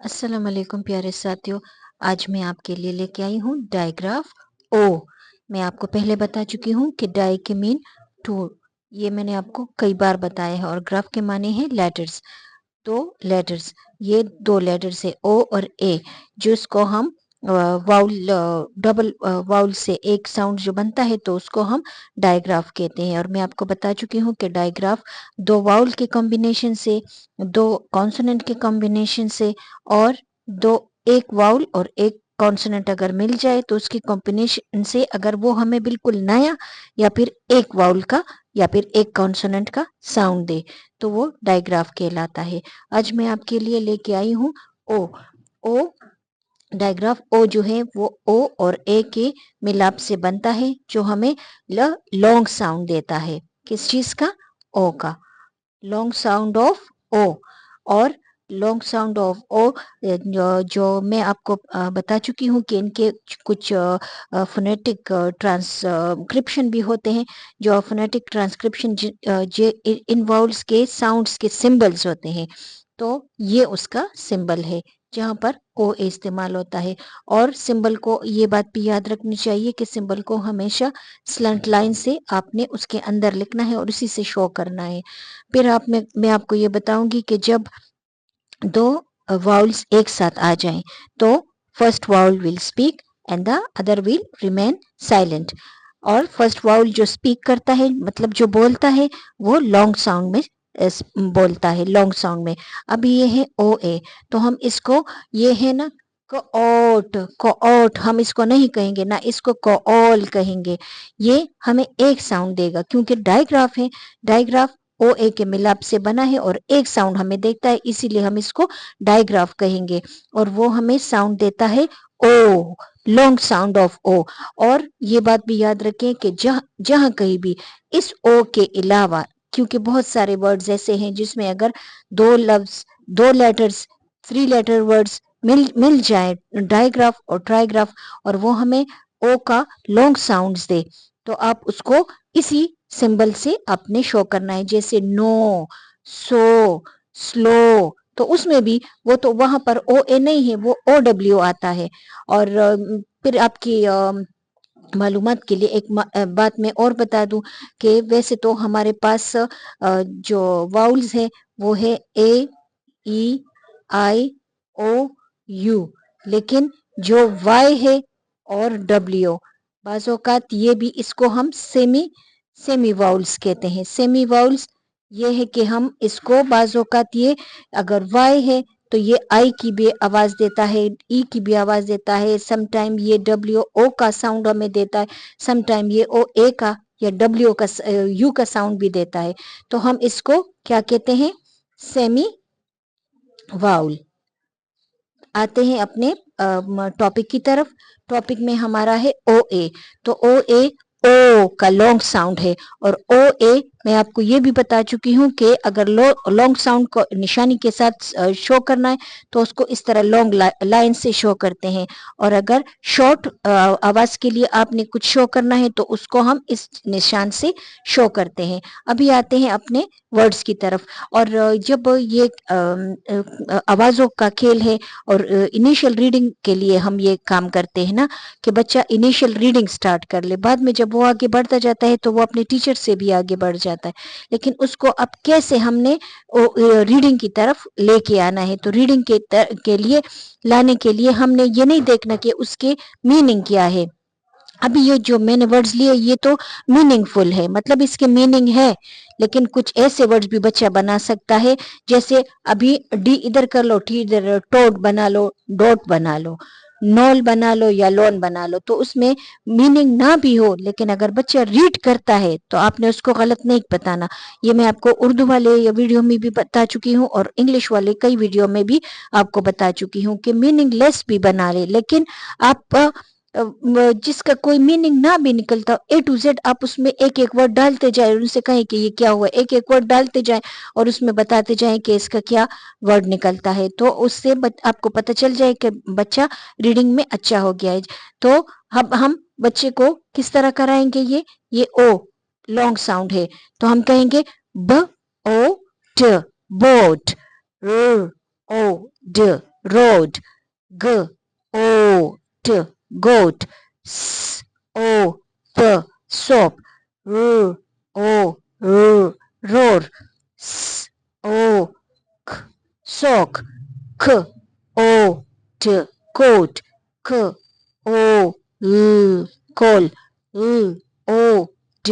अस्सलाम वालेकुम प्यारे साथियों। आज मैं आपके लिए लेके आई हूँ डायग्राफ ओ। मैं आपको पहले बता चुकी हूँ कि डाई के मीन टू, ये मैंने आपको कई बार बताया है, और ग्राफ के माने हैं लेटर्स। दो लेटर्स, ये दो लेटर्स है ओ और ए, जिसको हम वाउल डबल वाउल से एक साउंड जो बनता है तो उसको हम डायग्राफ कहते हैं। और मैं आपको बता चुकी हूँ कि डायग्राफ दो वाउल के कॉम्बिनेशन से, दो कॉन्सोनेंट के कॉम्बिनेशन से, और दो एक वाउल और एक कॉन्सोनेंट अगर मिल जाए तो उसकी कॉम्बिनेशन से, अगर वो हमें बिल्कुल नया या फिर एक वाउल का या फिर एक कॉन्सोनेंट का साउंड दे तो वो डायग्राफ कहलाता है। आज मैं आपके लिए लेके आई हूँ ओ। ओ डायग्राफ ओ जो है वो ओ और ए के मिलाप से बनता है, जो हमें लॉन्ग साउंड देता है। किस चीज का? ओ का। Long sound of O. और लॉन्ग साउंड ऑफ ओ जो मैं आपको बता चुकी हूँ कि इनके कुछ फोनेटिक ट्रांसक्रिप्शन भी होते हैं। जो फोनेटिक ट्रांसक्रिप्शन जो इन वाउल्स के साउंड्स के सिंबल्स होते हैं, तो ये उसका सिंबल है जहाँ पर ओ इस्तेमाल होता है। और सिंबल को ये बात भी याद रखनी चाहिए कि सिंबल को हमेशा स्लंट लाइन से आपने उसके अंदर लिखना है और उसी से शो करना है। फिर मैं आपको ये बताऊंगी कि जब दो वाउल्स एक साथ आ जाएं तो first vowel will speak and the other will remain silent. और फर्स्ट वाउल जो स्पीक करता है, मतलब जो बोलता है, वो लॉन्ग साउंड में बोलता है, लॉन्ग साउंड में। अब ये है ओ ए, तो हम इसको, ये है ना कोओट, कोओट हम इसको नहीं कहेंगे ना, इसको कोओल कहेंगे। ये हमें एक साउंड देगा क्योंकि डायग्राफ है। डायग्राफ ओ ए के मिलाप से बना है और एक साउंड हमें देता है, इसीलिए हम इसको डायग्राफ कहेंगे। और वो हमें साउंड देता है ओ, लॉन्ग साउंड ऑफ ओ। और ये बात भी याद रखें कि जहां जहां कहीं भी इस ओ के अलावा, क्योंकि बहुत सारे वर्ड्स ऐसे हैं जिसमें अगर दो लफ्ज, दो लेटर्स, थ्री लेटर वर्ड्स मिल जाए, डायग्राफ और ट्राइग्राफ, और वो हमें ओ का लॉन्ग साउंड्स दे, तो आप उसको इसी सिंबल से आपने शो करना है। जैसे नो, सो, स्लो, तो उसमें भी वो तो वहां पर ओ ए नहीं है, वो ओ डब्ल्यू आता है। और फिर आपकी मालूमात के लिए एक बात मैं और बता दूं कि वैसे तो हमारे पास जो वाउल्स है वो है ए, ई, आई, ओ, यू, लेकिन जो वाई है और डब्ल्यू, बाज़ औक़ात ये भी, इसको हम सेमी सेमी वाउल्स कहते हैं। सेमी वाउल्स ये है कि हम इसको बाज़ औक़ात, ये अगर वाई है तो ये आई की भी आवाज देता है, ई की भी आवाज देता है, सम टाइम ये डब्ल्यू ओ का साउंड हमें देता है, सम टाइम ये ओ ए का या डब्ल्यू का यू का साउंड भी देता है। तो हम इसको क्या कहते हैं? Semi vowel. आते हैं अपने टॉपिक की तरफ। टॉपिक में हमारा है ओ ए। तो ओ ए, ओ का लॉन्ग साउंड है। और ओ ए मैं आपको ये भी बता चुकी हूँ कि अगर लॉन्ग साउंड को निशानी के साथ शो करना है तो उसको इस तरह लॉन्ग लाइन से शो करते हैं। और अगर शॉर्ट आवाज के लिए आपने कुछ शो करना है तो उसको हम इस निशान से शो करते हैं। अभी आते हैं अपने वर्ड्स की तरफ। और जब ये आवाजों का खेल है, और इनिशियल रीडिंग के लिए हम ये काम करते हैं ना कि बच्चा इनिशियल रीडिंग स्टार्ट कर ले, बाद में जब वो आगे बढ़ता जाता है तो वो अपने टीचर से भी आगे बढ़ जाता है। लेकिन उसको अब कैसे हमने रीडिंग की तरफ लेके आना है, तो रीडिंग के लिए लाने के लिए हमने ये नहीं देखना कि उसके मीनिंग क्या है। अभी ये जो मैंने वर्ड्स लिए ये तो मीनिंगफुल है, मतलब इसके मीनिंग है, लेकिन कुछ ऐसे वर्ड्स भी बच्चा बना सकता है, जैसे अभी डी इधर कर लो, टी इधर, टोट बना लो, डॉट बना लो, नॉल बना लो या लोन बना लो। तो उसमें मीनिंग ना भी हो, लेकिन अगर बच्चा रीड करता है तो आपने उसको गलत नहीं बताना। ये मैं आपको उर्दू वाले या वीडियो में भी बता चुकी हूँ और इंग्लिश वाले कई वीडियो में भी आपको बता चुकी हूँ कि मीनिंगलेस भी बना ले, लेकिन आप जिसका कोई मीनिंग ना भी निकलता, ए टू जेड आप उसमें एक एक वर्ड डालते जाए, उनसे कहें कि ये क्या हुआ, एक एक वर्ड डालते जाए और उसमें बताते जाएं कि इसका क्या वर्ड निकलता है, तो उससे आपको पता चल जाए कि बच्चा रीडिंग में अच्छा हो गया है। तो अब हम बच्चे को किस तरह कराएंगे? ये ओ लॉन्ग साउंड है, तो हम कहेंगे ब ओ ट, बोट, र ओ ड, road, g o t goat, s o p soap, r o r roar, s o k sock, k o t coat, k o l coal, l o d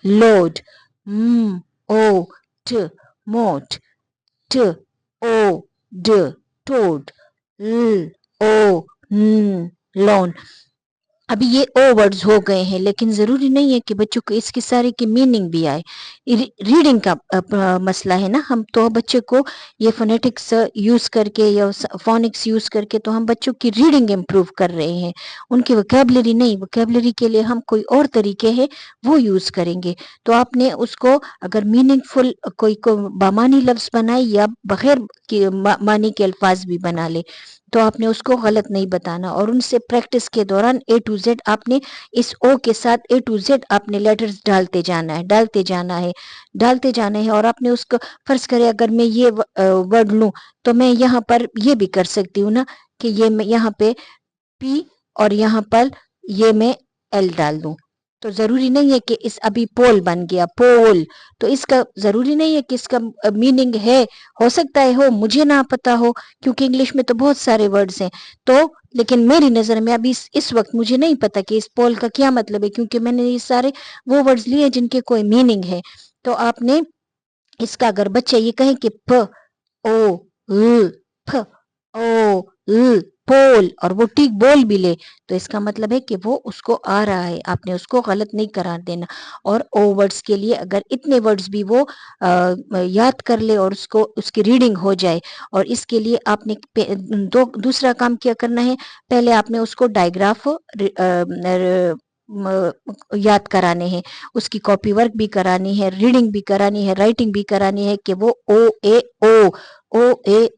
load, m o t moat, t o d toad, l o n lawn. अभी ये ओ words हो गए हैं, लेकिन ज़रूरी नहीं है कि बच्चों को इसके सारे की मीनिंग भी आए। रीडिंग का मसला है ना, हम तो बच्चे को ये फोनेटिक्स यूज़ करके या फोनिक्स यूज़ करके तो हम बच्चों की रीडिंग इम्प्रूव कर रहे हैं, उनकी वोकेबलरी नहीं। वोकेबलरी के लिए हम कोई और तरीके हैं वो यूज़ करेंगे। तो आपने उसको अगर मीनिंगफुल कोई को बामानी लफ्ज़ बनाए या बगैर मानी के अल्फाज भी बना ले, तो आपने उसको गलत नहीं बताना। और उनसे प्रैक्टिस के दौरान A to Z आपने इस O के साथ A to Z आपने लेटर्स डालते जाना है। और आपने उसको फर्ज करें अगर मैं ये वर्ड लूं तो मैं यहाँ पर ये भी कर सकती हूँ ना कि ये मैं यहाँ पे P और यहाँ पर ये मैं L डाल दूं। तो जरूरी नहीं है कि इस अभी पोल बन गया पोल, तो इसका जरूरी नहीं है कि इसका मीनिंग है, हो सकता है हो, मुझे ना पता हो, क्योंकि इंग्लिश में तो बहुत सारे वर्ड्स हैं। तो लेकिन मेरी नजर में अभी इस वक्त मुझे नहीं पता कि इस पोल का क्या मतलब है, क्योंकि मैंने ये सारे वो वर्ड्स लिए जिनके कोई मीनिंग है। तो आपने इसका अगर बच्चे ये कहें कि प ओ ल फ ओ ल पोल और वो ठीक बोल भी ले, तो इसका मतलब है कि वो उसको आ रहा है, आपने उसको गलत नहीं करार देना। और ओ वर्ड्स के लिए अगर इतने वर्ड्स भी वो याद कर ले और उसको उसकी रीडिंग हो जाए, और इसके लिए आपने दूसरा काम क्या करना है, पहले आपने उसको डायग्राफ याद कराने हैं, उसकी कॉपी वर्क भी करानी है, रीडिंग भी करानी है, राइटिंग भी करानी है कि वो ओ ए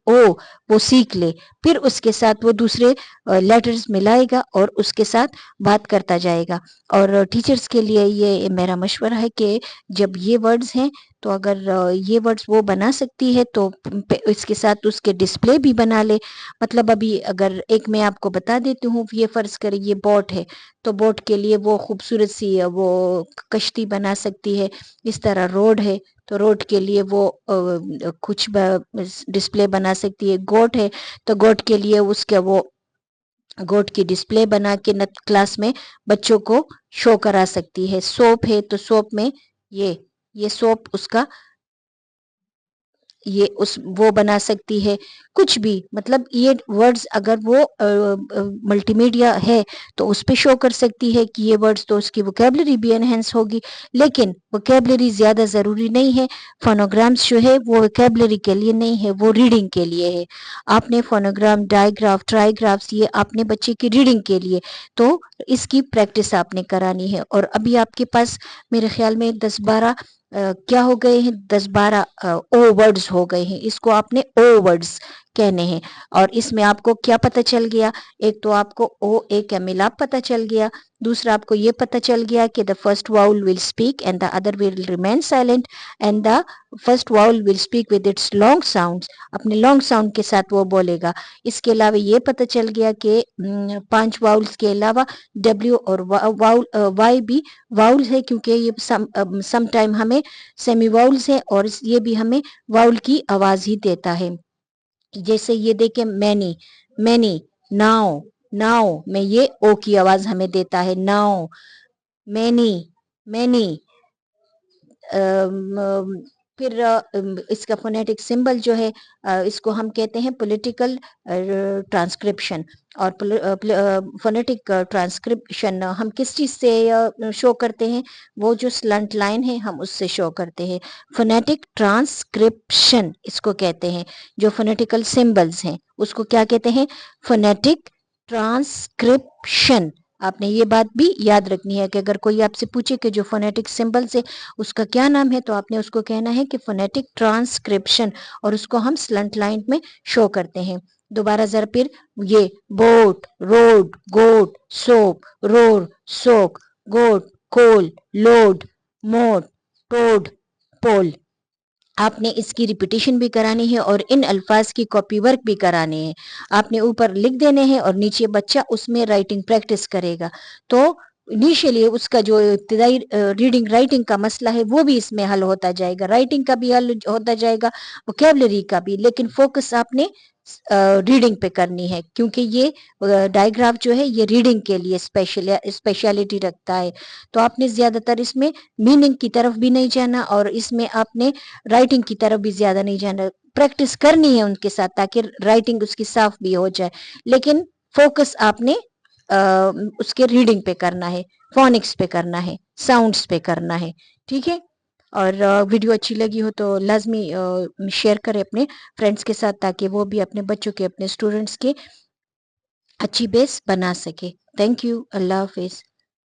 ओ वो सीख ले। फिर उसके साथ वो दूसरे लेटर्स मिलाएगा और उसके साथ बात करता जाएगा। और टीचर्स के लिए ये मेरा मशवरा है कि जब ये वर्ड्स हैं तो अगर ये वर्ड्स वो बना सकती है तो इसके साथ उसके डिस्प्ले भी बना ले। मतलब अभी अगर एक मैं आपको बता देती हूँ, ये फर्ज करें ये बोट है, तो बोट के लिए वो खूबसूरत सी वो कश्ती बना सकती है। इस तरह रोड है तो रोड के लिए वो कुछ डिस्प्ले बना सकती है। गोट है तो गोट के लिए उसके वो गोट की डिस्प्ले बना के क्लास में बच्चों को शो करा सकती है। सोप है तो सोप में ये सोप उसका ये उस वो बना सकती है। कुछ भी मतलब ये वर्ड्स अगर वो मल्टीमीडिया है तो उस पे शो कर सकती है कि ये वर्ड्स, तो उसकी वोकेबलरी भी एनहेंस होगी। लेकिन वोकेबलरी ज्यादा जरूरी नहीं है। फोनोग्राम्स जो है वो वोकेबलरी के लिए नहीं है, वो रीडिंग के लिए है। आपने फोनोग्राम, डायग्राफ, ट्राईग्राफ्स ये आपने बच्चे की रीडिंग के लिए, तो इसकी प्रैक्टिस आपने करानी है। और अभी आपके पास मेरे ख्याल में 10-12 क्या हो गए हैं, 10-12 ओ वर्ड्स हो गए हैं। इसको आपने ओ वर्ड्स कहने हैं। और इसमें आपको क्या पता चल गया, एक तो आपको ओ ए का मिलाप पता चल गया, दूसरा आपको ये पता चल गया कि the first vowel will speak and the other will remain silent and the first vowel will speak with its long sounds, अपने लॉन्ग साउंड के साथ वो बोलेगा। इसके अलावा ये पता चल गया कि 5 वाउल्स के अलावा डब्ल्यू और वाई भी वाउल है, क्योंकि ये सम टाइम हमें सेमी वाउल्स है और ये भी हमें वाउल की आवाज ही देता है। जैसे ये देखें मैनी मैनी, नाउ नाउ में ये ओ की आवाज हमें देता है, नाउ मैनी मैनी। फिर इसका फोनेटिक सिंबल जो है इसको हम कहते हैं पॉलिटिकल ट्रांसक्रिप्शन। और फोनेटिक ट्रांसक्रिप्शन हम किस चीज से शो करते हैं, वो जो स्लंट लाइन है हम उससे शो करते हैं। फोनेटिक ट्रांसक्रिप्शन इसको कहते हैं। जो फोनेटिकल सिंबल्स हैं उसको क्या कहते हैं, फोनेटिक ट्रांसक्रिप्शन। आपने ये बात भी याद रखनी है कि अगर कोई आपसे पूछे कि जो फोनेटिक सिंबल से उसका क्या नाम है, तो आपने उसको कहना है कि फोनेटिक ट्रांसक्रिप्शन, और उसको हम स्लंट लाइन में शो करते हैं। दोबारा जरा फिर ये बोट, रोड, गोट, सोप, रोर, सोक, गोट, कोल, लोड, मोट, टोड, पोल। आपने इसकी रिपीटेशन भी करानी है और इन अल्फाज की कॉपी वर्क भी कराने हैं। आपने ऊपर लिख देने हैं और नीचे बच्चा उसमें राइटिंग प्रैक्टिस करेगा। तो इनिशियली उसका जो इब्तिदाई रीडिंग राइटिंग का मसला है वो भी इसमें हल होता जाएगा, राइटिंग का भी हल होता जाएगा, वोकैबुलरी का भी, लेकिन फोकस आपने रीडिंग पे करनी है, क्योंकि ये डायग्राफ जो है ये रीडिंग के लिए स्पेशलिटी रखता है। तो आपने ज्यादातर इसमें मीनिंग की तरफ भी नहीं जाना और इसमें आपने राइटिंग की तरफ भी ज्यादा नहीं जाना। प्रैक्टिस करनी है उनके साथ ताकि राइटिंग उसकी साफ भी हो जाए, लेकिन फोकस आपने उसके रीडिंग पे करना है, फोनिक्स पे करना है, साउंड्स पे करना है। ठीक है। और वीडियो अच्छी लगी हो तो लाजमी शेयर करें अपने फ्रेंड्स के साथ, ताकि वो भी अपने बच्चों के, अपने स्टूडेंट्स के अच्छी बेस बना सके। Thank you. Allah Hafiz.